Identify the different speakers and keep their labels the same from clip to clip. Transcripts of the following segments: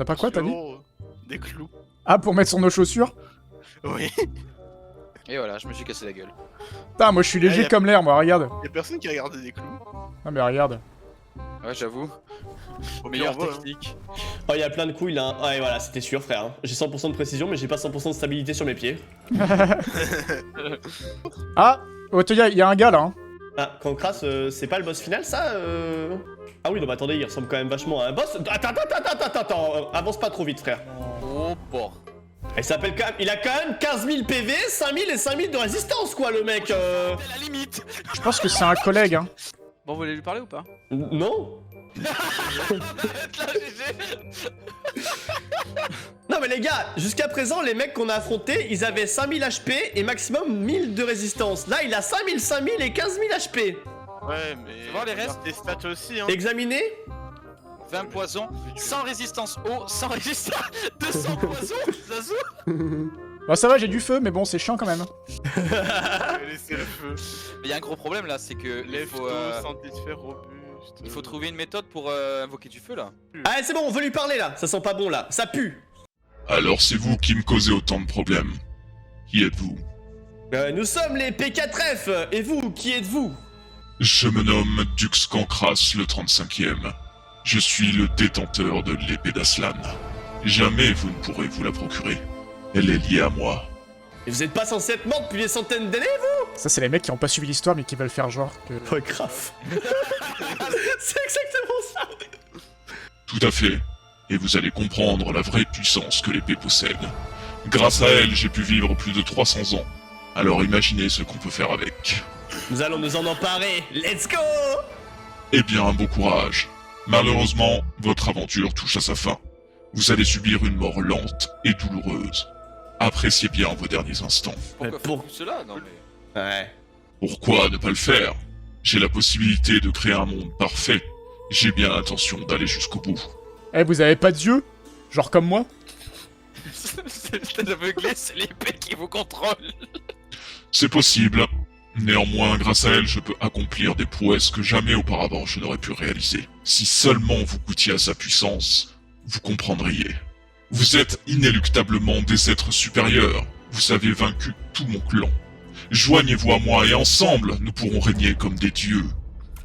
Speaker 1: a pas quoi, t'as dit?
Speaker 2: Des clous.
Speaker 1: Ah, pour mettre sur nos chaussures?
Speaker 2: Oui.
Speaker 3: Et voilà, je me suis cassé la gueule.
Speaker 1: Putain, moi je suis léger
Speaker 2: y a-
Speaker 1: comme l'air, moi, regarde.
Speaker 2: Y'a personne qui a gardé des clous.
Speaker 1: Non mais regarde.
Speaker 3: Ouais, j'avoue.
Speaker 2: Au pire,
Speaker 3: Meilleure
Speaker 2: on voit, hein.
Speaker 3: technique.
Speaker 4: Oh, il y a plein de couilles là. Hein. Ouais, voilà, c'était sûr, frère. J'ai 100% de précision, mais j'ai pas 100% de stabilité sur mes pieds.
Speaker 1: Ah, Otoya, il y a un gars là. Hein.
Speaker 4: Ah, Cancras, c'est pas le boss final, ça Ah oui, non, bah attendez, il ressemble quand même vachement à un boss. Attends, avance pas trop vite, frère.
Speaker 3: Oh, bon.
Speaker 4: Il s'appelle quand même. Il a quand même 15 000 PV, 5000 et 5000 de résistance, quoi, le mec.
Speaker 3: C'est la limite.
Speaker 1: Je pense que c'est un collègue. Hein.
Speaker 3: Bon, vous voulez lui parler ou pas?
Speaker 4: Non.
Speaker 3: Là, GG.
Speaker 4: Non, mais les gars, jusqu'à présent, les mecs qu'on a affrontés, ils avaient 5000 HP et maximum 1000 de résistance. Là, il a 5000, 5000 et 15 000 HP.
Speaker 2: Ouais, mais.
Speaker 3: Fais voir les restes.
Speaker 2: regarde tes stats aussi, hein.
Speaker 4: Examiné
Speaker 3: 20 poisons, sans résistance eau, sans résistance 200 poisons, Zazu.
Speaker 1: Bah ça va, j'ai du feu, mais bon, c'est chiant quand même.
Speaker 2: Laissez le feu.
Speaker 3: Mais y a un gros problème là, c'est que
Speaker 2: Lève-toi, satisfaire robuste.
Speaker 3: il faut trouver une méthode pour invoquer du feu là.
Speaker 4: Ah, c'est bon, on veut lui parler là. Ça sent pas bon là. Ça pue.
Speaker 5: Alors c'est vous qui me causez autant de problèmes. Qui êtes-vous?
Speaker 4: Nous sommes les P4F. Et vous, qui êtes-vous?
Speaker 5: Je me nomme Dux Cancras le 35e. Je suis le détenteur de l'épée d'Aslan. Jamais vous ne pourrez vous la procurer. Elle est liée à moi.
Speaker 4: Et vous êtes pas censé être mort depuis des centaines d'années, vous?
Speaker 1: Ça, c'est les mecs qui ont pas suivi l'histoire, mais qui veulent faire genre que.
Speaker 4: Ouais, grave. C'est exactement ça.
Speaker 5: Tout à fait. Et vous allez comprendre la vraie puissance que l'épée possède. Grâce à elle, j'ai pu vivre plus de 300 ans. Alors imaginez ce qu'on peut faire avec.
Speaker 4: Nous allons nous en emparer. Let's go.
Speaker 5: Eh bien, bon courage. Malheureusement, votre aventure touche à sa fin. Vous allez subir une mort lente et douloureuse. Appréciez bien vos derniers instants.
Speaker 3: Pourquoi
Speaker 4: pour-
Speaker 3: faire tout cela? Non mais...
Speaker 4: Ouais.
Speaker 5: Pourquoi ne pas le faire? J'ai la possibilité de créer un monde parfait. J'ai bien l'intention d'aller jusqu'au bout.
Speaker 1: Eh, vous avez pas d'yeux? Genre comme moi?
Speaker 3: C'est aveuglé, c'est l'épée qui vous contrôle.
Speaker 5: C'est possible. Néanmoins, grâce à elle, je peux accomplir des prouesses que jamais auparavant je n'aurais pu réaliser. Si seulement vous goûtiez à sa puissance, vous comprendriez. Vous êtes inéluctablement des êtres supérieurs. Vous avez vaincu tout mon clan. Joignez-vous à moi et ensemble, nous pourrons régner comme des dieux.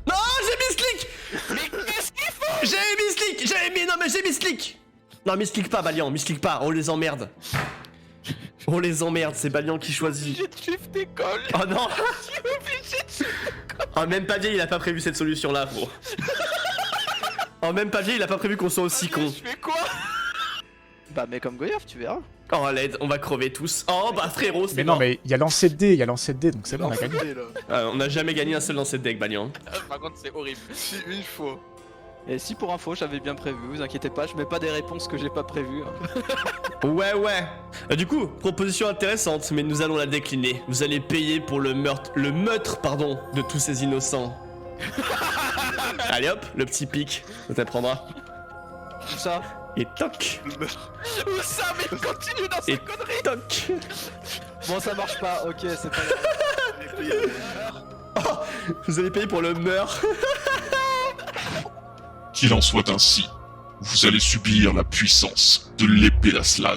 Speaker 4: Non, j'ai mis Slick.
Speaker 3: Mais qu'est-ce qu'il faut?
Speaker 4: J'ai mis Slick. Non, mais j'ai mis Slick. Non, Misclick pas, Balian. Misclick pas. On les emmerde. On les emmerde. C'est Balian qui choisit.
Speaker 3: J'ai de suivre tes cols.
Speaker 4: Oh non.
Speaker 3: Je suis obligé de suivre.
Speaker 4: En même papier, il a pas prévu cette solution-là, gros. En même papier, il a pas prévu qu'on soit aussi con.
Speaker 3: Je fais quoi?
Speaker 6: Bah mais comme Goyaf, tu verras.
Speaker 4: Oh, l'aide, on va crever tous. Oh, bah frérot, c'est
Speaker 1: Mais non,
Speaker 4: mort.
Speaker 1: mais il y a lancé de dés, donc c'est bon, on a gagné.
Speaker 4: On n'a jamais gagné un seul dans cette deck, Balian.
Speaker 3: Par contre, c'est horrible.
Speaker 2: Si, une fois.
Speaker 6: Et si pour info j'avais bien prévu, vous inquiétez pas, je mets pas des réponses que j'ai pas prévues. Hein.
Speaker 4: Ouais, ouais. Du coup, proposition intéressante, mais nous allons la décliner. Vous allez payer pour le meurtre, pardon, de tous ces innocents. Allez hop, le petit pic, ça t'apprendra.
Speaker 6: Tout ça.
Speaker 4: Et toc,
Speaker 3: Où ça? Mais il continue dans ses
Speaker 4: et
Speaker 3: conneries.
Speaker 4: toc.
Speaker 6: Bon ça marche pas, ok c'est pas grave.
Speaker 4: Oh, vous allez payer pour le meurtre.
Speaker 5: Qu'il en soit ainsi, vous allez subir la puissance de l'épée d'Aslan.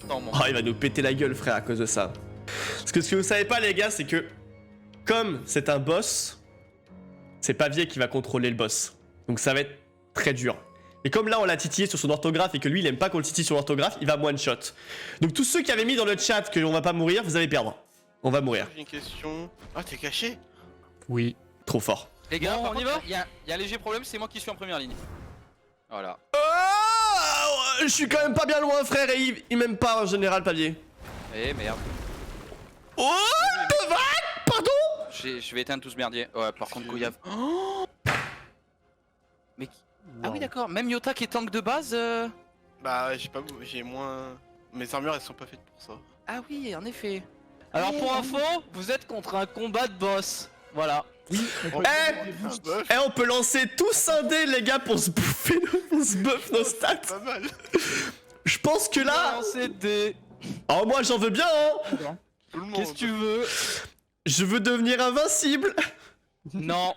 Speaker 3: Non, mon
Speaker 4: Oh, il va nous péter la gueule, frère, à cause de ça. Parce que ce que vous savez pas, les gars, c'est que comme c'est un boss, c'est Pavier qui va contrôler le boss. Donc ça va être très dur. Et comme là, on l'a titillé sur son orthographe et que lui, il aime pas qu'on le titille sur l'orthographe, il va one shot. Donc tous ceux qui avaient mis dans le chat que on va pas mourir, vous allez perdre. On va mourir.
Speaker 2: J'ai une question. Ah, t'es caché?
Speaker 1: Oui.
Speaker 4: Trop fort.
Speaker 3: Les gars,
Speaker 6: Bon,
Speaker 3: par
Speaker 6: on y
Speaker 3: contre,
Speaker 6: va
Speaker 3: il y a un léger problème, c'est moi qui suis en première ligne. Voilà.
Speaker 4: Oh, je suis quand même pas bien loin, frère, et il m'aime pas en général, Pavier.
Speaker 3: Eh merde.
Speaker 4: Oh, pardon.
Speaker 3: Je vais éteindre tout ce merdier. Ouais, par contre, Goyave. Mais. Ah oui, d'accord. Même Yota qui est tank de base.
Speaker 2: Bah, j'ai moins. Mes armures elles sont pas faites pour ça.
Speaker 3: Ah oui, en effet.
Speaker 6: Alors pour info, vous êtes contre un combat de boss. Voilà.
Speaker 4: Eh, on peut lancer tous un dé, les gars, pour se bouffer, pour se buff nos stats.
Speaker 2: Pas mal.
Speaker 4: Je pense que là.
Speaker 6: Lancer des.
Speaker 4: Oh, moi j'en veux bien, hein.
Speaker 2: Tout le monde.
Speaker 6: Qu'est-ce que tu veux?
Speaker 4: Je veux devenir invincible.
Speaker 6: Non.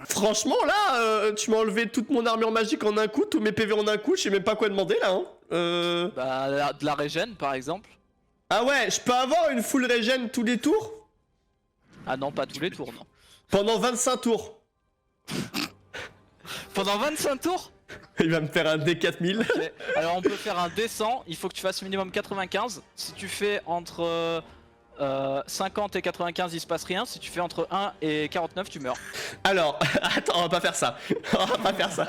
Speaker 4: Franchement, là, tu m'as enlevé toute mon armure magique en un coup, tous mes PV en un coup, je sais même pas quoi demander là, hein.
Speaker 6: Bah, de la régène par exemple.
Speaker 4: Ah ouais, je peux avoir une full régène tous les tours?
Speaker 6: Ah non, pas tous les tours, non.
Speaker 4: Pendant 25 tours.
Speaker 6: Pendant 25 tours?
Speaker 4: Il va me faire un D4000.
Speaker 6: Ok. Alors on peut faire un D100, il faut que tu fasses minimum 95. Si tu fais entre 50 et 95, il se passe rien. Si tu fais entre 1 et 49, tu meurs.
Speaker 4: Alors, attends, on va pas faire ça. On va pas faire ça.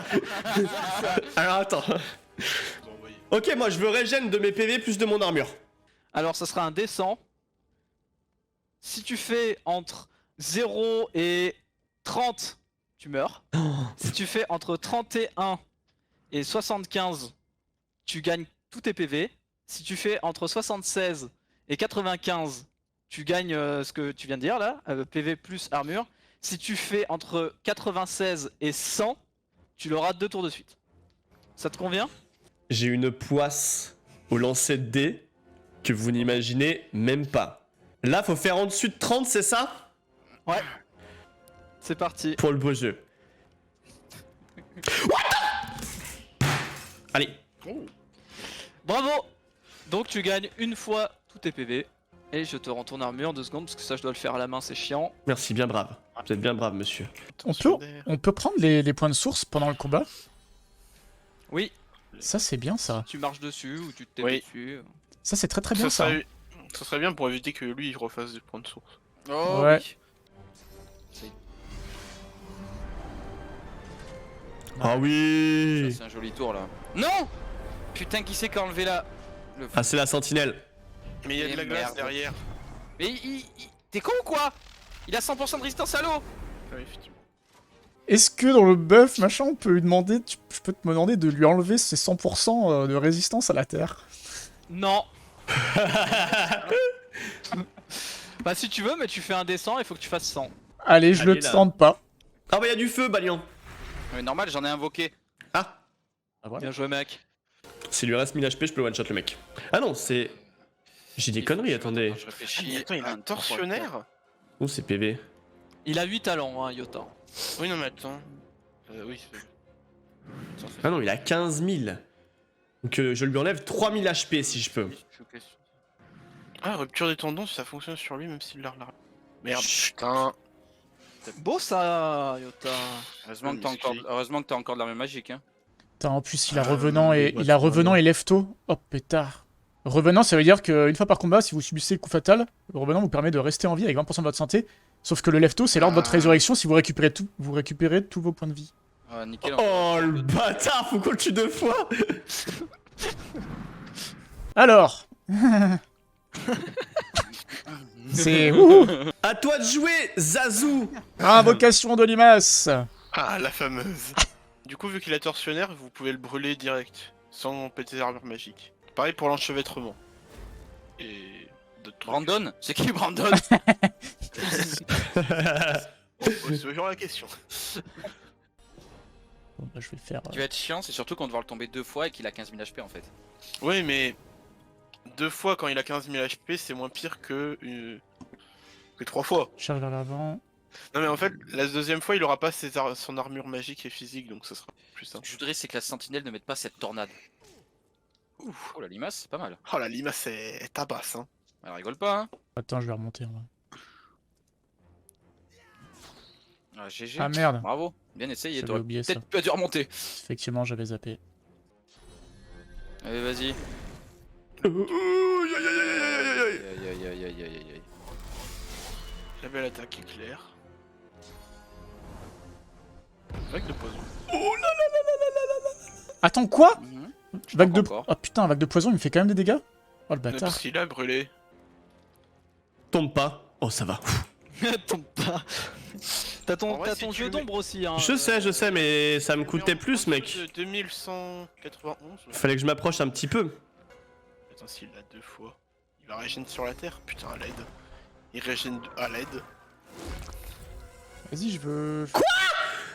Speaker 4: Alors attends.
Speaker 2: Vous envoyez.
Speaker 4: Ok, moi je veux régène de mes PV plus de mon armure.
Speaker 6: Alors ça sera un D100. Si tu fais entre 0 et 30, tu meurs. Si tu fais entre 31 et 75, tu gagnes tous tes PV. Si tu fais entre 76 et 95, tu gagnes ce que tu viens de dire là, PV plus armure. Si tu fais entre 96 et 100, tu l'auras 2 tours de suite. Ça te convient?
Speaker 4: J'ai une poisse au lancer de dés que vous n'imaginez même pas. Là, faut faire en dessus de 30, c'est ça?
Speaker 6: Ouais. C'est parti.
Speaker 4: Pour le beau jeu. Allez.
Speaker 6: Bravo! Donc tu gagnes une fois tous tes PV. Et je te rends ton armure 2 secondes parce que ça je dois le faire à la main, c'est chiant.
Speaker 4: Merci, bien brave. Vous êtes bien brave, monsieur.
Speaker 1: On peut prendre les points de source pendant le combat?
Speaker 6: Oui,
Speaker 1: Ça, c'est bien, ça.
Speaker 6: tu marches dessus ou tu te tapes
Speaker 2: Oui.
Speaker 6: dessus.
Speaker 1: Ça, c'est très très bien, ça.
Speaker 2: Ça serait bien pour éviter que lui il refasse des points de source.
Speaker 6: Oh
Speaker 1: Ouais.
Speaker 6: oui.
Speaker 4: Ah oui.
Speaker 3: C'est un joli tour là. Non! Putain, qui c'est qui a enlevé la.
Speaker 4: Ah, c'est la sentinelle.
Speaker 2: Mais il y a
Speaker 3: Et
Speaker 2: de la glace
Speaker 3: merde.
Speaker 2: derrière.
Speaker 3: Mais t'es con ou quoi? Il a 100% de résistance à l'eau!
Speaker 2: Ouais, effectivement.
Speaker 1: Est-ce que dans le buff, machin, on peut lui demander, je peux te demander de lui enlever ses 100% de résistance à la terre?
Speaker 6: Non. Bah si tu veux, mais tu fais un D100, il faut que tu fasses 100.
Speaker 1: Allez, je
Speaker 4: Allez,
Speaker 1: le
Speaker 4: là.
Speaker 1: tente pas.
Speaker 4: Ah bah y'a du feu, Balian.
Speaker 3: Mais normal, j'en ai invoqué.
Speaker 4: Ah.
Speaker 6: Bien joué mec.
Speaker 4: S'il lui reste 1000 HP, je peux one-shot le mec. Ah non, c'est... J'ai des conneries, attendez.
Speaker 3: Je réfléchis.
Speaker 2: Attends, il a un tortionnaire?
Speaker 4: Où c'est PV?
Speaker 6: Il a 8 talents, hein, Yota.
Speaker 2: Oui, non, mais attends. Oui, c'est.
Speaker 4: Ah non, il a 15 000. Donc je lui enlève 3000 HP si je peux.
Speaker 2: Ah, rupture des tendons, ça fonctionne sur lui même s'il l'a relargué. Merde, putain.
Speaker 6: Beau ça, Yota.
Speaker 3: Heureusement que t'as encore de l'armure magique. Hein.
Speaker 1: Putain, en plus, il a revenant et
Speaker 4: ouais,
Speaker 1: il a
Speaker 4: c'est
Speaker 1: revenant
Speaker 4: vraiment-
Speaker 1: et lève-tôt. Oh pétard. Revenant, ça veut dire qu'une fois par combat, si vous subissez le coup fatal, le revenant vous permet de rester en vie avec 20% de votre santé. Sauf que le lève-tôt, c'est lors de votre résurrection si vous récupérez tous vos points de vie.
Speaker 3: Ah, nickel.
Speaker 4: Oh le bâtard, faut qu'on le tue 2 fois.
Speaker 1: Alors. C'est wouhou.
Speaker 4: À toi de jouer, Zazu.
Speaker 1: Invocation de Limace.
Speaker 2: Ah, la fameuse. Du coup, vu qu'il a tortionnaire, vous pouvez le brûler direct, sans péter l'armure magique. Pareil pour l'enchevêtrement. Et d'autres trucs.
Speaker 3: Brandon? C'est qui Brandon?
Speaker 2: On pose toujours la question.
Speaker 1: Bon, bah, je vais faire.
Speaker 3: Ce qui va être chiant, c'est surtout qu'on va devoir le tomber 2 fois et qu'il a 15 000 HP en fait.
Speaker 2: Oui, mais 2 fois quand il a 15 000 HP, c'est moins pire que 3 fois.
Speaker 1: Charge vers l'avant.
Speaker 2: Non, mais en fait, la deuxième fois, il aura pas son armure magique et physique, donc ça sera plus
Speaker 3: Ce
Speaker 2: simple.
Speaker 3: que je voudrais, c'est que la sentinelle ne mette pas cette tornade. Ouf. Oh la limace, c'est pas mal.
Speaker 2: Oh, la limace, elle tabasse, hein.
Speaker 3: Elle rigole pas, hein.
Speaker 1: Attends, je vais remonter. En vrai.
Speaker 3: Ah, GG.
Speaker 1: Ah merde.
Speaker 3: Bravo, bien essayé.
Speaker 1: J'avais
Speaker 3: T'aurais
Speaker 1: oublié ça.
Speaker 3: peut-être pas dû remonter.
Speaker 1: Effectivement, j'avais zappé.
Speaker 3: Allez, vas-y.
Speaker 4: Ouh, aïe, aïe, aïe, aïe, aïe, aïe.
Speaker 3: Aïe aïe aïe aïe aïe aïe.
Speaker 2: J'avais l'attaque éclair. Vague de poison.
Speaker 1: Attends, quoi?
Speaker 3: Mhm.
Speaker 1: Vague de.
Speaker 3: encore.
Speaker 1: Oh putain, vague de poison, il me fait quand même des dégâts? Oh le bâtard.
Speaker 2: Parce qu'il a brûlé.
Speaker 4: Tombe pas. Oh ça va.
Speaker 6: Tombe pas. T'as
Speaker 2: En
Speaker 6: ton,
Speaker 2: vrai,
Speaker 6: t'as
Speaker 2: si
Speaker 6: ton
Speaker 2: tu
Speaker 6: jeu
Speaker 2: mets-
Speaker 6: d'ombre aussi, hein.
Speaker 4: Je sais, mais ça me coûtait
Speaker 2: En
Speaker 4: plus,
Speaker 2: dessous
Speaker 4: mec.
Speaker 2: de 2191.
Speaker 4: Fallait que je m'approche un petit peu.
Speaker 2: Attends, s'il l'a 2 fois. Il va régénérer sur la terre. Putain, à l'aide. Il régène à l'aide.
Speaker 1: Vas-y, je veux.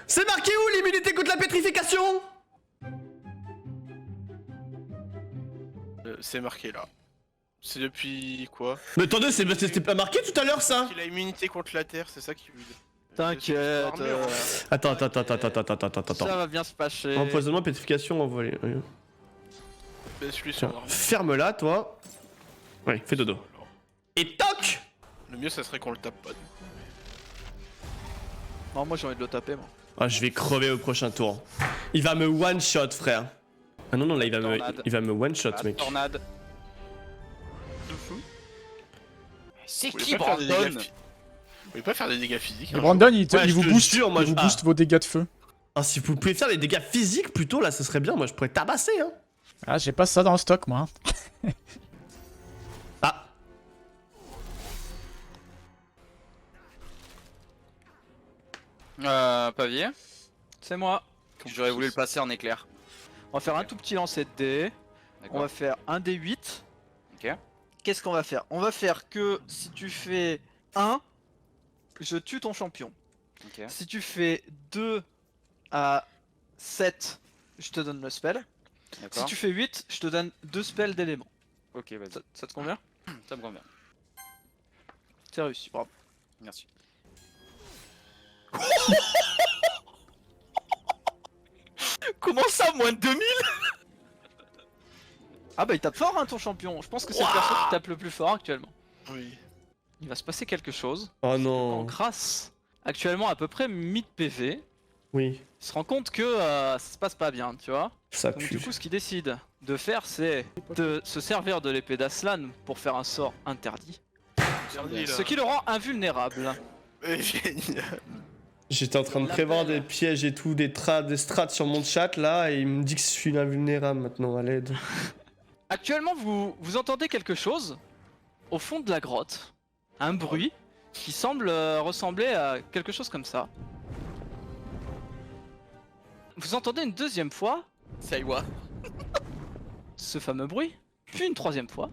Speaker 4: C'est marqué où l'immunité contre la pétrification?
Speaker 2: C'est marqué là. C'est depuis quoi?
Speaker 4: Mais attendez, c'était pas marqué tout à l'heure ça?
Speaker 2: Il a immunité contre la terre, c'est ça qui lui.
Speaker 6: T'inquiète.
Speaker 2: Armure.
Speaker 4: Attends.
Speaker 6: Ça va bien se passer.
Speaker 4: Empoisonnement, pétrification, envolé.
Speaker 2: Baisse-lui son
Speaker 4: Tiens,
Speaker 2: armure.
Speaker 4: ferme-la, toi. Ouais, fais dodo. Et toc!
Speaker 2: Le mieux, ça serait qu'on le tape pas.
Speaker 6: Non, moi j'ai envie de le taper, moi.
Speaker 4: Ah, je vais crever au prochain tour. Il va me one-shot, frère. Ah non, non, là,
Speaker 3: Tornade.
Speaker 4: il va me one-shot,
Speaker 3: Ah,
Speaker 4: mec.
Speaker 3: tornade.
Speaker 2: Vous
Speaker 3: C'est
Speaker 2: pouvez
Speaker 3: qui
Speaker 2: pas faire des dégâts
Speaker 3: Brandon?
Speaker 2: Vous pouvez pas faire des dégâts physiques.
Speaker 1: Et
Speaker 2: hein,
Speaker 1: Brandon, il,
Speaker 4: Ouais,
Speaker 1: il
Speaker 4: je
Speaker 1: vous
Speaker 4: te
Speaker 1: booste,
Speaker 4: jure, moi,
Speaker 1: il vous
Speaker 4: je-
Speaker 1: booste vos dégâts de feu.
Speaker 4: Ah, si vous pouvez faire des dégâts physiques plutôt, là, ce serait bien. Moi, je pourrais tabasser, hein.
Speaker 1: Ah, j'ai pas ça dans le stock, moi.
Speaker 4: Ah.
Speaker 3: Pavier.
Speaker 6: C'est moi.
Speaker 3: J'aurais voulu le passer en éclair.
Speaker 6: On va faire un tout petit lancer de dés. On
Speaker 3: D'accord.
Speaker 6: va faire un D8.
Speaker 3: Ok.
Speaker 6: Qu'est-ce qu'on va faire? On va faire que si tu fais 1, je tue ton champion.
Speaker 3: Ok.
Speaker 6: Si tu fais 2 à 7, je te donne le spell. Si
Speaker 3: D'accord.
Speaker 6: tu fais 8, je te donne 2 spells d'éléments.
Speaker 3: Ok, vas-y.
Speaker 6: Ça te convient?
Speaker 3: Ça me convient.
Speaker 6: C'est réussi, bravo.
Speaker 3: Merci.
Speaker 6: Comment ça, moins de 2000? Ah bah il tape fort hein ton champion. Je pense que c'est le perso qui tape le plus fort actuellement.
Speaker 2: Oui.
Speaker 6: Il va se passer quelque chose.
Speaker 4: Oh
Speaker 6: En
Speaker 4: non.
Speaker 6: grâce, actuellement à peu près 1000 PV,
Speaker 4: Oui,
Speaker 6: il se rend compte que ça se passe pas bien, tu vois.
Speaker 4: ça
Speaker 6: Donc
Speaker 4: pue.
Speaker 6: du coup ce qu'il décide de faire c'est de se servir de l'épée d'Aslan pour faire un sort interdit.
Speaker 2: Dernier, là.
Speaker 6: Ce qui le rend invulnérable.
Speaker 2: Génial.
Speaker 4: J'étais en train de
Speaker 6: On
Speaker 4: prévoir
Speaker 6: l'appelle.
Speaker 4: des pièges et tout, des strats sur mon chat là, et il me dit que je suis invulnérable maintenant, à l'aide.
Speaker 6: Actuellement vous entendez quelque chose au fond de la grotte. Un bruit qui semble ressembler à quelque chose comme ça. Vous entendez une deuxième fois
Speaker 3: Saiwa.
Speaker 6: ce fameux bruit, puis une troisième fois.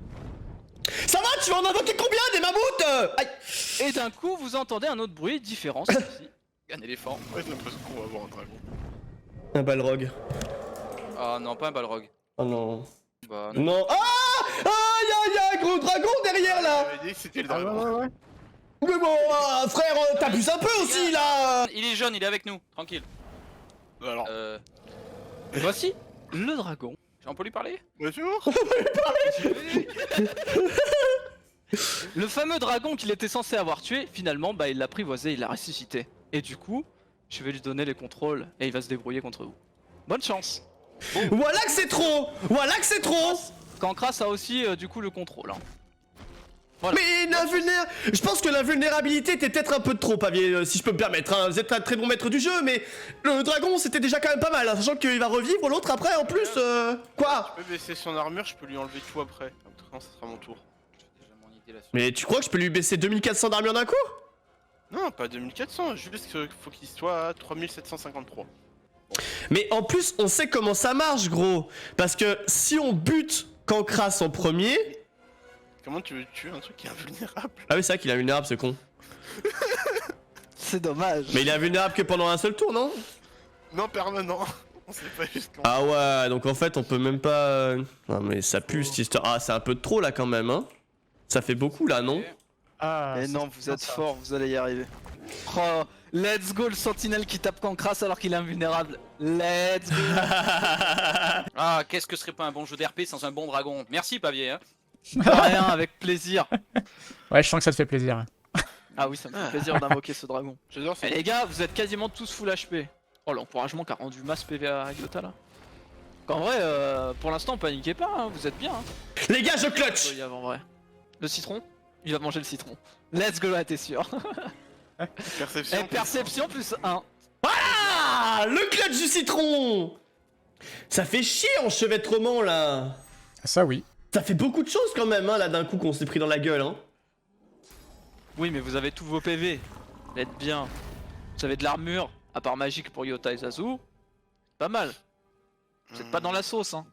Speaker 4: Ça va, tu vas en invoquer combien des mammouths? Aïe.
Speaker 6: Et d'un coup, vous entendez un autre bruit différent. Celui-ci.
Speaker 3: Un éléphant.
Speaker 2: Ouais, j'ai l'impression qu'on va avoir un dragon.
Speaker 4: Un balrog.
Speaker 3: Ah non, pas un balrog.
Speaker 4: Oh non.
Speaker 3: Bah non.
Speaker 4: Non. Ah! Ah, y a un gros dragon derrière là!
Speaker 2: J'avais dit que c'était le dragon.
Speaker 4: Mais bon, frère, t'abuses un peu aussi là!
Speaker 3: Il est jaune, il est avec nous, tranquille.
Speaker 2: Alors,
Speaker 6: Et voici le dragon.
Speaker 3: On peut lui parler?
Speaker 2: bonjour.
Speaker 6: Le fameux dragon qu'il était censé avoir tué, finalement, bah il l'a apprivoisé, il l'a ressuscité. Et du coup, je vais lui donner les contrôles et il va se débrouiller contre vous. Bonne chance.
Speaker 4: Voilà que c'est trop! Voilà que c'est trop!
Speaker 6: Cancras a aussi du coup le contrôle. Hein.
Speaker 4: Mais je pense que l'invulnérabilité était peut-être un peu de trop, Pavier, si je peux me permettre. Hein. Vous êtes un très bon maître du jeu, mais le dragon c'était déjà quand même pas mal, hein, sachant qu'il va revivre l'autre après en plus. Quoi?
Speaker 2: Je peux baisser son armure, je peux lui enlever tout après. Après, ça sera mon tour.
Speaker 3: J'ai déjà mon idée là-dessus.
Speaker 4: Mais tu crois que je peux lui baisser 2400 d'armure d'un coup?
Speaker 2: Non, pas 2400, juste qu'il faut qu'il soit à 3753.
Speaker 4: Mais en plus, on sait comment ça marche, gros. Parce que si on bute Cancras en premier.
Speaker 2: Comment tu veux tuer un truc qui est invulnérable?
Speaker 4: Ah oui, c'est vrai qu'il est invulnérable, ce con.
Speaker 6: C'est dommage.
Speaker 4: Mais il est invulnérable que pendant un seul tour, non?
Speaker 2: Non, permanent. On sait pas jusqu'en.
Speaker 4: Ah ouais, donc en fait, on peut même pas. Non, mais ça pue cette histoire. Ah, c'est un peu de trop là quand même, hein. Ça fait beaucoup là, non?
Speaker 1: Ah,
Speaker 6: Mais non, vous êtes fort, vous allez y arriver. Oh, let's go le sentinelle qui tape Cancras alors qu'il est invulnérable. Let's go.
Speaker 3: Ah, qu'est-ce que serait pas un bon jeu d'RP sans un bon dragon? Merci Pavier, hein.
Speaker 6: Rien, avec plaisir.
Speaker 1: Ouais, je sens que ça te fait plaisir.
Speaker 6: Ah oui, ça me fait plaisir d'invoquer ce dragon.
Speaker 2: J'adore
Speaker 6: Eh
Speaker 2: ça.
Speaker 6: les gars, vous êtes quasiment tous full HP. Oh l'encouragement qui a rendu masse PV à Yota là. En vrai, pour l'instant, paniquez pas, hein, vous êtes bien. Hein.
Speaker 4: Les gars, je clutch!
Speaker 6: Oui, en vrai. Le citron? Il va manger le citron. Let's go là, t'es sûr.
Speaker 2: Perception.
Speaker 6: Et perception plus 1.
Speaker 4: Ah! Le clutch du citron! Ça fait chier enchevêtrement là!
Speaker 1: Ça, oui.
Speaker 4: Ça fait beaucoup de choses quand même, hein, là d'un coup qu'on s'est pris dans la gueule, hein.
Speaker 6: Oui, mais vous avez tous vos PV. Vous êtes bien. Vous avez de l'armure, à part magique pour Yota et Zazu. Pas mal. Vous êtes pas dans la sauce, hein.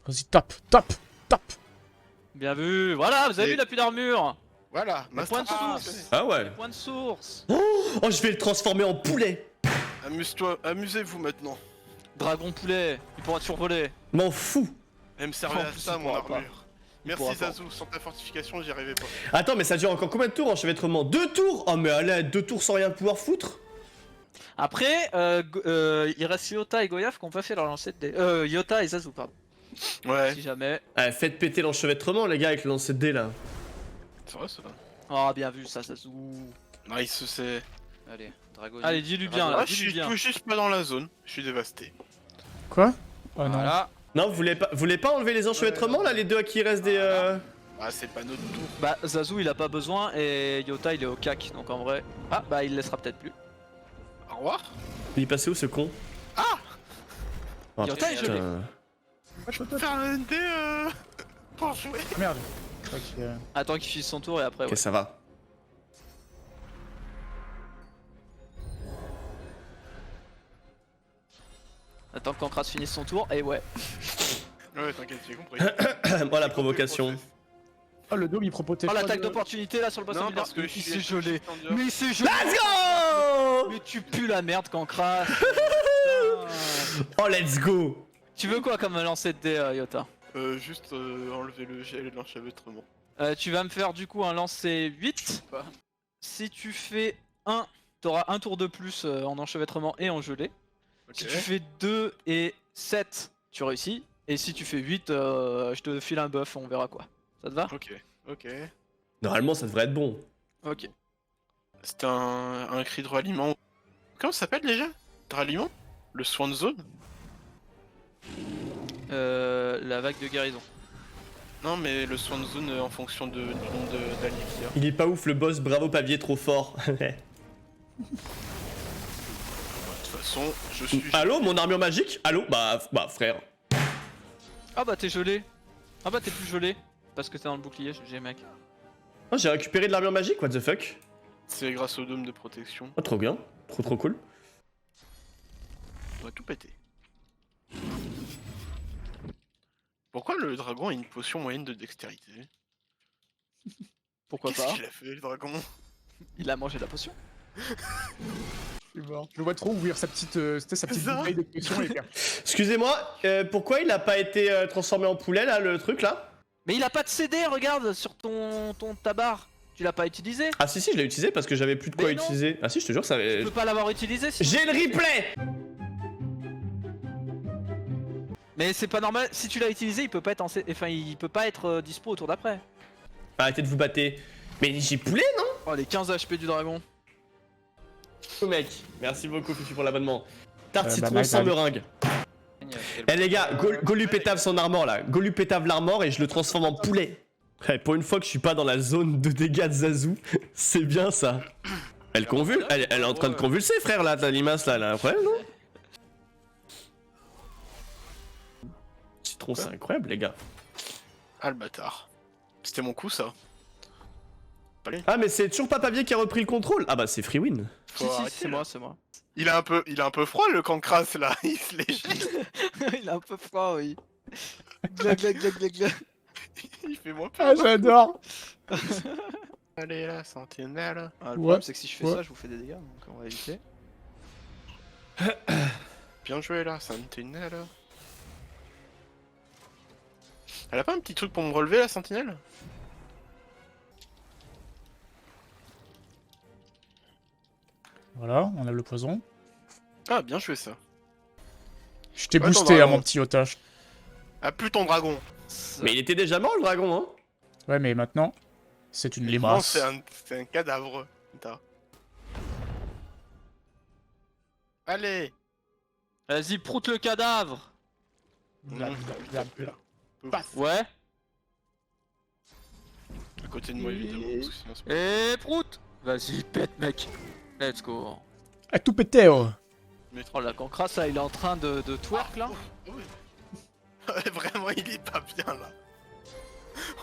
Speaker 1: Vas-y, tape, tape, tape.
Speaker 6: Bien vu. Voilà, vous avez
Speaker 2: Et-
Speaker 6: vu, il a plus d'armure.
Speaker 2: Voilà,
Speaker 6: Le point de
Speaker 2: Master.
Speaker 6: source.
Speaker 4: Ah ouais.
Speaker 6: Point de source.
Speaker 4: Oh, je vais le transformer en poulet!
Speaker 2: Amuse-toi, amusez-vous maintenant.
Speaker 6: Dragon poulet, il pourra te survoler.
Speaker 4: M'en fous!
Speaker 2: Elle me servait
Speaker 6: En
Speaker 2: à
Speaker 6: plus,
Speaker 2: ça,
Speaker 6: il
Speaker 2: mon
Speaker 6: pourra pas.
Speaker 2: armure. Merci
Speaker 6: pourra pas.
Speaker 2: Zazu, sans ta fortification, j'y arrivais pas.
Speaker 4: Attends, mais ça dure encore combien de tours enchevêtrement? 2 tours? Oh, mais allez, 2 tours sans rien pouvoir foutre?
Speaker 6: Après, il reste Yota et Goyaf qui ont pas fait leur lancer de dés. Yota et Zazu, pardon.
Speaker 2: Ouais,
Speaker 6: Si jamais.
Speaker 4: Ah, faites péter l'enchevêtrement, les gars, avec le lancer de dés là.
Speaker 2: c'est vrai ça.
Speaker 6: Oh, bien vu ça, Zazu.
Speaker 2: Nice, c'est.
Speaker 3: Allez, Dragon.
Speaker 6: Allez, dis-lui bien là,
Speaker 2: Ah, je
Speaker 6: dis-lui
Speaker 2: suis
Speaker 6: bien.
Speaker 2: tout juste pas dans la zone, je suis dévasté.
Speaker 1: Quoi? Oh non.
Speaker 3: Voilà.
Speaker 4: Non, vous voulez pas enlever les enchevêtrements là, les deux à qui il reste des.
Speaker 2: Ah, c'est pas notre tour.
Speaker 6: Bah, Zazu il a pas besoin et Yota il est au cac, donc en vrai. Ah, bah il laissera peut-être plus.
Speaker 2: Au revoir.
Speaker 4: Il est passé où ce con? Oh,
Speaker 6: Yota est gelé.
Speaker 4: putain.
Speaker 2: Je peux faire un ND pour jouer.
Speaker 1: Merde. Je crois qu'il,
Speaker 6: Attends qu'il finisse son tour et après,
Speaker 4: Ok,
Speaker 6: ouais.
Speaker 4: ça va.
Speaker 6: Attends que Cancras finisse son tour et ouais.
Speaker 2: Ouais, t'inquiète, j'ai compris.
Speaker 4: Moi, la provocation.
Speaker 1: Oh, le dôme, il propose
Speaker 6: Oh l'attaque d'opportunité là sur le boss
Speaker 2: Non,
Speaker 6: en
Speaker 2: parce que
Speaker 6: il
Speaker 2: je suis
Speaker 6: s'est gelé.
Speaker 2: en dehors.
Speaker 6: Mais il s'est gelé.
Speaker 4: Let's go!
Speaker 6: Mais tu pues la merde Cancras.
Speaker 4: Oh, let's go!
Speaker 6: Tu veux quoi comme lancer de dés Yota?
Speaker 2: Juste enlever le gel et l'enchevêtrement.
Speaker 6: Tu vas me faire du coup un lancer 8. Si tu fais 1, t'auras un tour de plus en enchevêtrement et en gelée.
Speaker 2: Ok.
Speaker 6: Si tu fais 2 et 7, tu réussis. Et si tu fais 8, je te file un buff, on verra quoi. Ça te va?
Speaker 2: Ok.
Speaker 4: Normalement, ça devrait être bon.
Speaker 6: Ok.
Speaker 2: C'est un cri de ralliement. Comment ça s'appelle déjà? De ralliement? Le soin de zone?
Speaker 6: La vague de guérison.
Speaker 2: Non, mais le soin de zone en fonction du nombre d'alliés qu'il y a.
Speaker 4: Il est pas ouf le boss, bravo Pavier, trop fort.
Speaker 2: De toute façon, je suis.
Speaker 4: Allô, mon armure magique? Allô? Bah frère.
Speaker 6: Ah bah t'es gelé. Ah bah t'es plus gelé. Parce que t'es dans le bouclier, GG mec.
Speaker 4: Oh, j'ai récupéré de l'armure magique, what the fuck?
Speaker 2: C'est grâce au dôme de protection.
Speaker 4: Oh, trop bien. Trop cool.
Speaker 2: On va tout péter. Pourquoi le dragon a une potion moyenne de dextérité?
Speaker 6: Pourquoi
Speaker 2: Qu'est-ce
Speaker 6: pas?
Speaker 2: qu'il a fait le dragon?
Speaker 6: Il a mangé de la potion.
Speaker 1: Je suis mort. Je le vois trop ouvrir sa petite, c'était sa petite
Speaker 2: Ça
Speaker 1: bouteille de potion et faire.
Speaker 4: Excusez-moi, pourquoi il a pas été transformé en poulet là, le truc là?
Speaker 6: Mais il a pas de CD, regarde sur ton tabar. Tu l'as pas utilisé.
Speaker 4: Ah si, je l'ai utilisé parce que j'avais plus de quoi
Speaker 6: Mais non.
Speaker 4: utiliser. Ah si, je te jure, ça
Speaker 6: Tu
Speaker 4: avait...
Speaker 6: peux pas l'avoir utilisé sinon.
Speaker 4: J'ai le replay!
Speaker 6: Mais c'est pas normal, si tu l'as utilisé, il peut pas être enfin il peut pas être dispo au tour d'après.
Speaker 4: Arrêtez de vous battre. Mais j'ai poulet, non?
Speaker 6: Oh les 15 HP du dragon.
Speaker 4: Oh mec, merci beaucoup Fifi pour l'abonnement. Tarte citron
Speaker 1: bye,
Speaker 4: sans
Speaker 1: bye.
Speaker 4: meringue. Eh les gars, Golu pétave son armor là. Golu pétave l'armor et je le transforme en poulet. Eh, pour une fois que je suis pas dans la zone de dégâts de Zazu, c'est bien ça. Elle convulse, elle est en train de convulser frère là, ta limace là, elle a un problème non? Citron c'est incroyable les gars.
Speaker 2: Ah le bâtard. C'était mon coup ça.
Speaker 4: Ah mais c'est toujours pas Pavier qui a repris le contrôle. Ah bah c'est free win.
Speaker 2: Faut
Speaker 6: Si,
Speaker 2: arrêter,
Speaker 6: c'est
Speaker 2: là.
Speaker 6: moi, c'est moi.
Speaker 2: Il a un peu froid le cancras là, il se légit.
Speaker 6: Il a un peu froid, oui. Gla gla gla gla gla.
Speaker 2: Il fait moins peur.
Speaker 1: Ah, j'adore.
Speaker 2: Allez la sentinelle.
Speaker 6: Ah, le
Speaker 1: Ouais,
Speaker 6: problème c'est que si je fais
Speaker 1: ouais.
Speaker 6: ça, je vous fais des dégâts, donc on va éviter.
Speaker 2: Bien joué la sentinelle. Elle a pas un petit truc pour me relever la sentinelle?
Speaker 1: Voilà, on a le poison.
Speaker 2: Ah bien joué ça.
Speaker 1: Je t'ai
Speaker 2: Ouais,
Speaker 1: boosté
Speaker 2: ton
Speaker 1: à
Speaker 2: dragon.
Speaker 1: mon petit otage.
Speaker 2: Ah plus ton dragon.
Speaker 4: Mais il était déjà mort le dragon hein.
Speaker 1: Ouais, mais maintenant, c'est une
Speaker 2: Non
Speaker 1: limace.
Speaker 2: c'est un cadavre. Putain. Allez.
Speaker 6: Vas-y, proute le cadavre.
Speaker 1: Bla, bla, bla, bla.
Speaker 6: Ouais.
Speaker 2: À côté de moi évidemment. Parce que sinon, c'est pas-
Speaker 6: Et proute. Vas-y, pète mec. Let's go.
Speaker 1: Ah, tout pété, oh.
Speaker 6: Oh la cancras là, il est en train de twerk là.
Speaker 2: Oui. Vraiment il est pas bien là.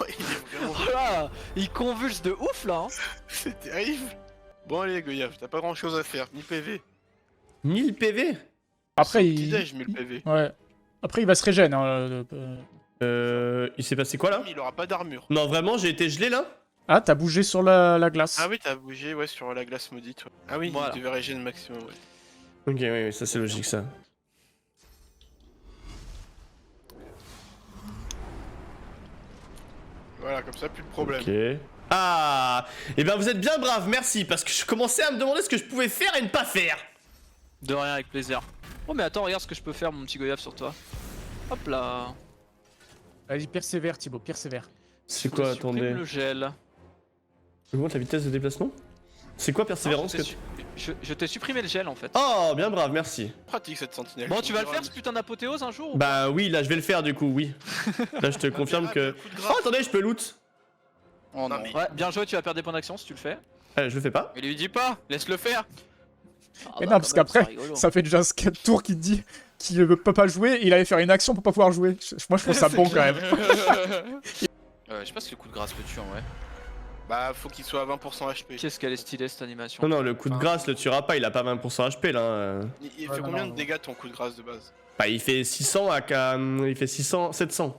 Speaker 2: Ouais, il est vraiment.
Speaker 6: Oh là, il convulse de ouf là. Hein.
Speaker 2: C'est terrible. Bon allez Goyave, t'as pas grand chose à faire, ni PV.
Speaker 4: 1000 PV.
Speaker 1: Après,
Speaker 2: Petit
Speaker 1: il.
Speaker 2: déj, mais le PV.
Speaker 1: Ouais. Après, il va se régénérer. Hein,
Speaker 4: Il s'est passé quoi là?
Speaker 2: Il aura pas d'armure.
Speaker 4: Non vraiment j'ai été gelé là?
Speaker 1: Ah, t'as bougé sur la glace.
Speaker 2: Ah oui, t'as bougé ouais sur la glace maudite. Ouais. Ah oui,
Speaker 6: Voilà.
Speaker 2: il devait régénérer maximum, ouais.
Speaker 4: Ok oui, ça c'est logique ça.
Speaker 2: Voilà, comme ça, plus de problème.
Speaker 4: Ok. Ah, et ben vous êtes bien brave, merci, parce que je commençais à me demander ce que je pouvais faire et ne pas faire.
Speaker 6: De rien, avec plaisir. Oh mais attends, regarde ce que je peux faire mon petit Goyave sur toi. Hop là.
Speaker 1: Allez, persévère Thibaut, persévère.
Speaker 4: C'est
Speaker 6: Je
Speaker 4: quoi,
Speaker 6: te supprime
Speaker 4: attendez?
Speaker 6: le gel.
Speaker 4: Augmente la vitesse de déplacement? C'est quoi persévérance
Speaker 6: Non, je t'ai supprimé le gel en fait.
Speaker 4: Oh, bien brave, merci.
Speaker 2: Pratique cette sentinelle.
Speaker 6: Bon, tu vas le faire ce putain d'apothéose un jour ou
Speaker 4: Bah oui, là je vais le faire du coup, oui. Là je te confirme que... Oh, attendez, je peux loot.
Speaker 3: Oh non.
Speaker 2: mais-
Speaker 6: Ouais, bien joué, tu vas perdre des points d'action si tu le fais.
Speaker 4: Je le fais pas.
Speaker 3: Mais lui dis pas, laisse-le faire.
Speaker 6: Ah
Speaker 1: Et
Speaker 6: bah,
Speaker 1: non, parce
Speaker 6: quand même,
Speaker 1: qu'après,
Speaker 6: c'est rigolo.
Speaker 1: ça fait déjà 4 tours qu'il te dit qu'il ne peut pas jouer et il allait faire une action pour pas pouvoir jouer. Moi je trouve ça bon quand même.
Speaker 3: Je sais pas si le coup de grâce le tue en vrai.
Speaker 2: Bah, faut qu'il soit à 20% HP.
Speaker 6: Qu'est-ce qu'elle est stylée cette animation.
Speaker 4: Non, non, le coup de grâce le tuera pas, il a pas 20% HP là.
Speaker 2: Il
Speaker 1: Ouais,
Speaker 2: fait
Speaker 1: non,
Speaker 2: combien
Speaker 1: non.
Speaker 2: de dégâts ton coup de grâce de base?
Speaker 4: Bah il fait 600 à... Il fait 600... 700.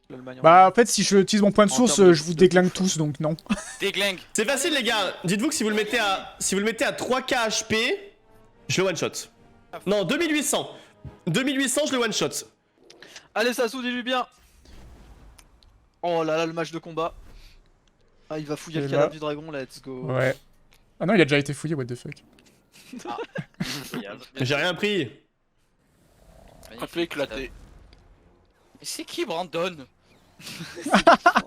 Speaker 6: L'Allemagne en
Speaker 1: Bah en fait, si je utilise mon point de
Speaker 6: En
Speaker 1: source,
Speaker 6: termes de-
Speaker 1: je vous
Speaker 6: de
Speaker 1: déglingue
Speaker 6: bouffe.
Speaker 1: tous, donc non.
Speaker 3: Déglingue.
Speaker 4: C'est facile les gars, dites-vous que si vous le mettez à... Si vous le mettez à 3k HP, je le one shot. Non, 2800. 2800, je le one shot.
Speaker 6: Allez Sasu, dis-lui bien. Oh là là, le match de combat. Ah, il va fouiller
Speaker 1: Et
Speaker 6: le
Speaker 1: là.
Speaker 6: cadavre du dragon, let's go.
Speaker 1: Ouais. Ah non, il a déjà été fouillé, what the fuck.
Speaker 4: J'ai rien pris.
Speaker 2: Un peu éclaté.
Speaker 3: Mais c'est qui Brandon?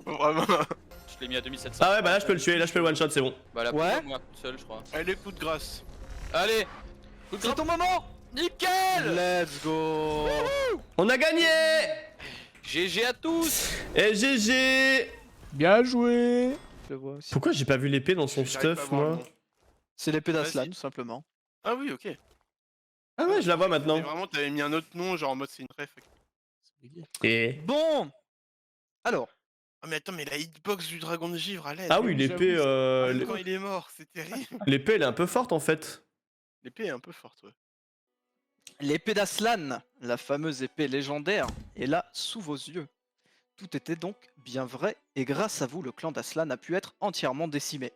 Speaker 2: Vraiment.
Speaker 3: Je l'ai mis à 2700.
Speaker 4: Ah ouais, bah là je peux le tuer, là je peux le one shot, c'est bon.
Speaker 3: Bah la
Speaker 6: Ouais.
Speaker 3: moi seul je crois.
Speaker 2: Allez, coup de grâce.
Speaker 3: Allez. Coup de
Speaker 6: C'est
Speaker 3: grâce.
Speaker 6: ton moment.
Speaker 3: Nickel.
Speaker 6: Let's go.
Speaker 4: On a gagné.
Speaker 3: GG à tous.
Speaker 4: Et GG.
Speaker 1: Bien joué.
Speaker 6: Je le vois aussi.
Speaker 4: Pourquoi j'ai pas vu l'épée dans son
Speaker 2: J'arrive pas à
Speaker 4: stuff,
Speaker 2: voir le
Speaker 4: moi?
Speaker 2: nom.
Speaker 6: C'est l'épée d'Aslan,
Speaker 2: Vas-y.
Speaker 6: tout simplement.
Speaker 2: Ah oui, ok.
Speaker 4: Ah ouais, je la vois
Speaker 2: Mais
Speaker 4: maintenant.
Speaker 2: vraiment, t'avais mis un autre nom, genre en mode c'est une ref.
Speaker 4: Et...
Speaker 6: Bon. Alors,
Speaker 2: Ah, mais attends, mais la hitbox du dragon de givre à l'aide.
Speaker 4: Ah oui, l'épée,
Speaker 2: Même quand il est mort, c'est terrible.
Speaker 4: l'épée elle est un peu forte en fait.
Speaker 2: L'épée est un peu forte, ouais.
Speaker 6: l'épée d'Aslan, la fameuse épée légendaire, est là sous vos yeux. Tout était donc bien vrai, et grâce à vous, le clan d'Aslan a pu être entièrement décimé.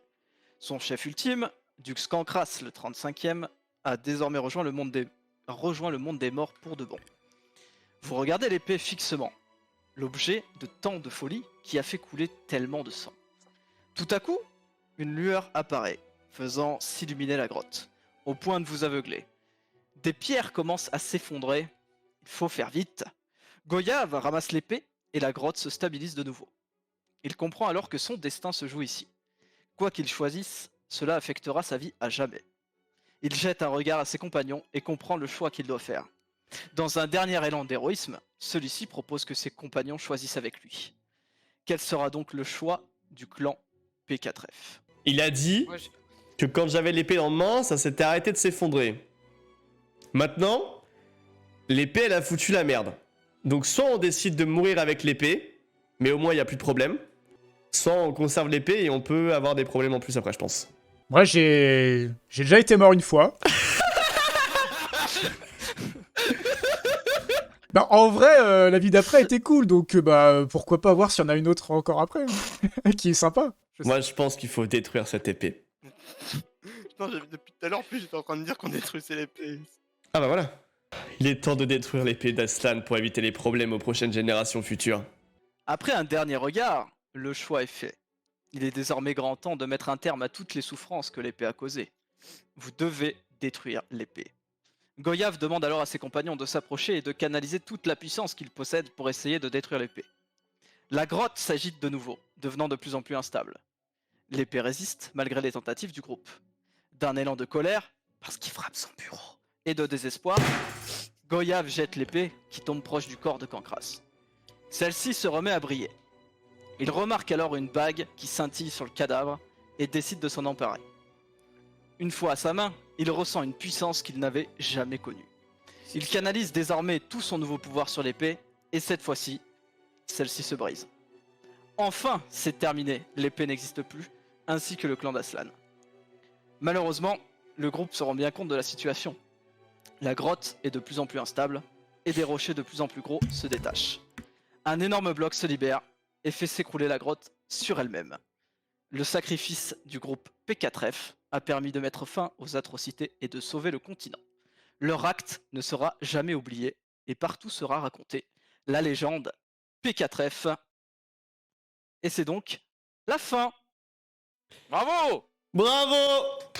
Speaker 6: Son chef ultime, Dux Cancras, le 35e, a désormais rejoint le monde des morts pour de bon. Vous regardez l'épée fixement, l'objet de tant de folie qui a fait couler tellement de sang. Tout à coup, une lueur apparaît, faisant s'illuminer la grotte, au point de vous aveugler. Des pierres commencent à s'effondrer, il faut faire vite. Goyave ramasse l'épée et la grotte se stabilise de nouveau. Il comprend alors que son destin se joue ici. Quoi qu'il choisisse, cela affectera sa vie à jamais. Il jette un regard à ses compagnons et comprend le choix qu'il doit faire. Dans un dernier élan d'héroïsme, celui-ci propose que ses compagnons choisissent avec lui. Quel sera donc le choix du clan P4F?
Speaker 4: Il a dit
Speaker 3: Moi, j'ai-
Speaker 4: que quand j'avais l'épée dans ma main, ça s'était arrêté de s'effondrer. Maintenant, l'épée elle a foutu la merde. Donc soit on décide de mourir avec l'épée, mais au moins il n'y a plus de problème. Soit on conserve l'épée et on peut avoir des problèmes en plus après, je pense.
Speaker 1: Moi, j'ai déjà été mort une fois. Bah, en vrai, la vie d'après était cool, donc bah pourquoi pas voir s'il y en a une autre encore après, hein, qui est sympa.
Speaker 4: Moi je pense qu'il faut détruire cette épée.
Speaker 2: Non, depuis tout à l'heure, en plus, j'étais en train de dire qu'on détruisait l'épée.
Speaker 4: Ah bah voilà. Il est temps de détruire l'épée d'Aslan pour éviter les problèmes aux prochaines générations futures.
Speaker 6: Après un dernier regard, le choix est fait. Il est désormais grand temps de mettre un terme à toutes les souffrances que l'épée a causées. Vous devez détruire l'épée. Goyave demande alors à ses compagnons de s'approcher et de canaliser toute la puissance qu'ils possèdent pour essayer de détruire l'épée. La grotte s'agite de nouveau, devenant de plus en plus instable. L'épée résiste malgré les tentatives du groupe. D'un élan de colère, parce qu'il frappe son bureau, et de désespoir, Goyave jette l'épée qui tombe proche du corps de Cancras. Celle-ci se remet à briller. Il remarque alors une bague qui scintille sur le cadavre et décide de s'en emparer. Une fois à sa main, il ressent une puissance qu'il n'avait jamais connue. Il canalise désormais tout son nouveau pouvoir sur l'épée, et cette fois-ci, celle-ci se brise. Enfin, c'est terminé, l'épée n'existe plus, ainsi que le clan d'Aslan. Malheureusement, le groupe se rend bien compte de la situation. La grotte est de plus en plus instable, et des rochers de plus en plus gros se détachent. Un énorme bloc se libère et fait s'écrouler la grotte sur elle-même. Le sacrifice du groupe P4F a permis de mettre fin aux atrocités et de sauver le continent. Leur acte ne sera jamais oublié et partout sera raconté la légende P4F. Et c'est donc la fin.
Speaker 3: Bravo.
Speaker 4: Bravo,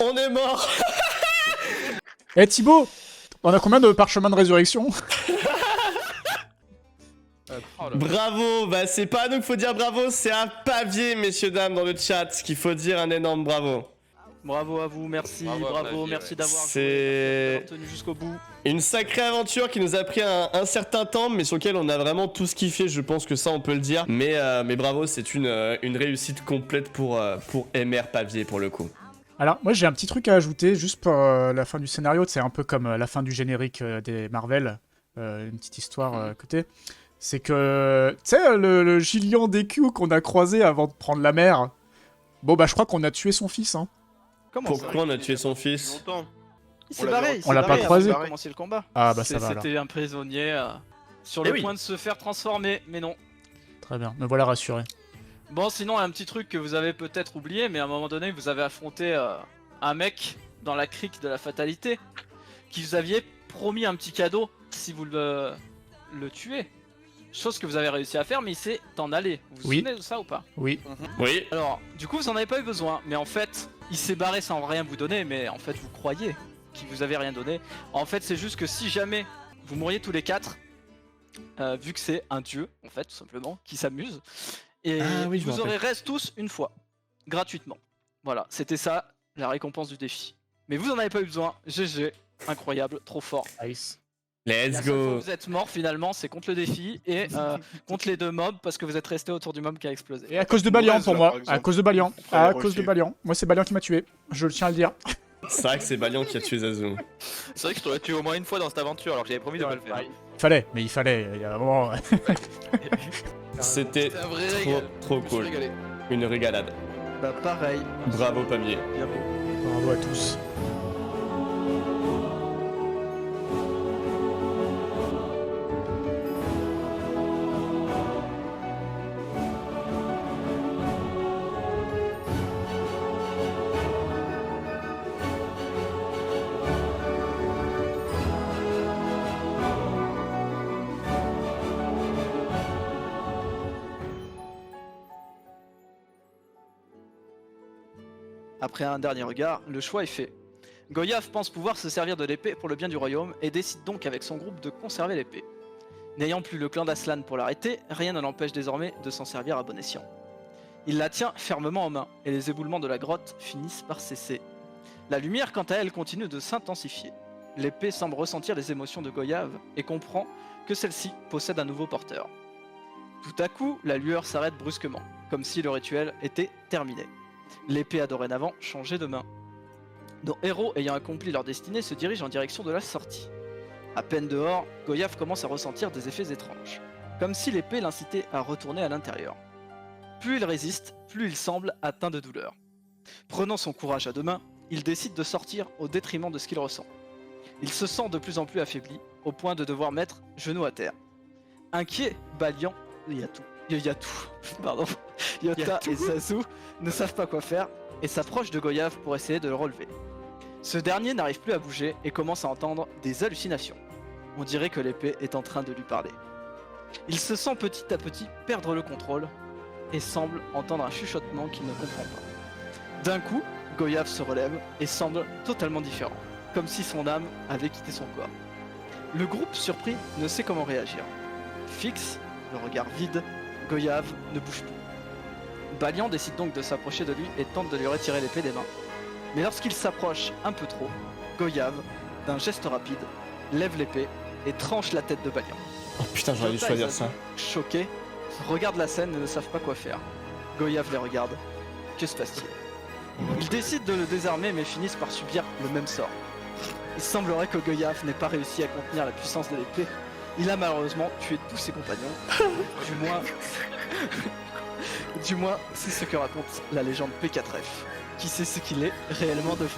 Speaker 4: on est mort.
Speaker 1: Eh Thibaut, on a combien de parchemins de résurrection?
Speaker 3: Oh là.
Speaker 4: Bravo, bah c'est pas à nous qu'il faut dire bravo, c'est à Pavier, messieurs, dames, dans le chat, qu'il faut dire un énorme bravo.
Speaker 6: Bravo à vous, merci,
Speaker 3: Bravo à
Speaker 6: bravo,
Speaker 3: Flavie,
Speaker 6: merci
Speaker 3: ouais.
Speaker 6: d'avoir joué,
Speaker 4: C'est-
Speaker 6: merci d'avoir tenu jusqu'au bout.
Speaker 4: Une sacrée aventure qui nous a pris un certain temps, mais sur lequel on a vraiment tous kiffé, je pense que ça on peut le dire. Mais bravo, c'est une réussite complète pour MR Pavier pour le coup.
Speaker 1: Alors, moi j'ai un petit truc à ajouter, juste pour la fin du scénario, c'est un peu comme la fin du générique des Marvel, une petite histoire à côté. C'est que, tu sais, le Gillian DQ qu'on a croisé avant de prendre la mer, bon bah je crois qu'on a tué son fils, hein.
Speaker 6: Comment ça?
Speaker 4: Pourquoi on a tué son fils?
Speaker 2: Longtemps.
Speaker 6: Il
Speaker 2: On
Speaker 6: s'est
Speaker 2: l'a
Speaker 6: barré,
Speaker 2: vu-
Speaker 6: il
Speaker 1: on
Speaker 6: s'est
Speaker 1: l'a pas
Speaker 6: barré
Speaker 1: croisé.
Speaker 6: avant de commencer le combat.
Speaker 1: Ah bah ça va alors.
Speaker 6: C'était un prisonnier sur
Speaker 4: Eh
Speaker 6: le
Speaker 4: oui.
Speaker 6: point de se faire transformer, mais non.
Speaker 1: Très bien, me voilà rassuré.
Speaker 6: Bon, sinon, un petit truc que vous avez peut-être oublié, mais à un moment donné, vous avez affronté un mec dans la crique de la fatalité qui vous aviez promis un petit cadeau si vous le tuez. Chose que vous avez réussi à faire, mais il s'est en allé. Vous vous
Speaker 1: Oui.
Speaker 6: souvenez de ça ou pas?
Speaker 1: Oui.
Speaker 4: Oui.
Speaker 6: Alors, du coup, vous en avez pas eu besoin, mais en fait, il s'est barré sans rien vous donner, mais en fait, vous croyez qu'il vous avait rien donné. En fait, c'est juste que si jamais vous mouriez tous les quatre, vu que c'est un dieu, en fait, tout simplement, qui s'amuse, et
Speaker 4: Ah oui, je me
Speaker 6: vous aurez reste tous une fois, gratuitement. Voilà, c'était ça, la récompense du défi. Mais vous en avez pas eu besoin, GG, incroyable, trop fort.
Speaker 1: Nice.
Speaker 4: Let's
Speaker 6: La seule fois
Speaker 4: go.
Speaker 6: où vous êtes mort finalement, c'est contre le défi et contre les deux mobs parce que vous êtes resté autour du mob qui a explosé.
Speaker 1: Et à cause de Balian
Speaker 2: Mauvaise
Speaker 1: pour
Speaker 2: heure,
Speaker 1: moi,
Speaker 2: par exemple.
Speaker 1: à cause de Balian,
Speaker 2: Fallait
Speaker 1: à cause de
Speaker 2: refiler.
Speaker 1: Balian. Moi c'est Balian qui m'a tué, je le tiens à le dire.
Speaker 4: C'est vrai que c'est Balian qui a tué Zazu.
Speaker 3: C'est vrai que je t'aurais tué au moins une fois dans cette aventure alors que j'avais promis de pas le faire.
Speaker 1: Il fallait, mais il fallait, il y a un moment...
Speaker 4: C'était
Speaker 3: C'est un vrai
Speaker 4: trop,
Speaker 3: régal.
Speaker 4: trop
Speaker 3: Je me suis
Speaker 4: cool.
Speaker 3: régalé.
Speaker 4: Une régalade.
Speaker 6: Bah pareil.
Speaker 4: Bravo Pavier.
Speaker 6: Bien beau.
Speaker 1: Bravo à tous.
Speaker 6: Après un dernier regard, le choix est fait. Goyaf pense pouvoir se servir de l'épée pour le bien du royaume et décide donc avec son groupe de conserver l'épée. N'ayant plus le clan d'Aslan pour l'arrêter, rien ne l'empêche désormais de s'en servir à bon escient. Il la tient fermement en main et les éboulements de la grotte finissent par cesser. La lumière quant à elle continue de s'intensifier. L'épée semble ressentir les émotions de Goyav et comprend que celle-ci possède un nouveau porteur. Tout à coup, la lueur s'arrête brusquement, comme si le rituel était terminé. L'épée a dorénavant changé de main. Nos héros ayant accompli leur destinée se dirigent en direction de la sortie. À peine dehors, Goyav commence à ressentir des effets étranges, comme si l'épée l'incitait à retourner à l'intérieur. Plus il résiste, plus il semble atteint de douleur. Prenant son courage à deux mains, il décide de sortir au détriment de ce qu'il ressent. Il se sent de plus en plus affaibli, au point de devoir mettre genou à terre. Inquiet, Balian, pardon, Yota et Zazu ne savent pas quoi faire et s'approchent de Goyav pour essayer de le relever. Ce dernier n'arrive plus à bouger et commence à entendre des hallucinations. On dirait que l'épée est en train de lui parler. Il se sent petit à petit perdre le contrôle et semble entendre un chuchotement qu'il ne comprend pas. D'un coup, Goyav se relève et semble totalement différent, comme si son âme avait quitté son corps. Le groupe, surpris, ne sait comment réagir. Fixe, le regard vide, Goyav ne bouge plus. Balian décide donc de s'approcher de lui et tente de lui retirer l'épée des mains. Mais lorsqu'il s'approche un peu trop, Goyav, d'un geste rapide, lève l'épée et tranche la tête de Balian.
Speaker 4: Oh putain, j'aurais dû
Speaker 6: Yota et
Speaker 4: choisir
Speaker 6: Zazu,
Speaker 4: ça.
Speaker 6: choqués, regardent la scène et ne savent pas quoi faire. Goyav les regarde. Que se passe-t-il? Ils décident de le désarmer mais finissent par subir le même sort. Il semblerait que Goyav n'ait pas réussi à contenir la puissance de l'épée. Il a malheureusement tué tous ses compagnons. Du moins, c'est ce que raconte la légende P4F, qui sait ce qu'il est réellement devenu.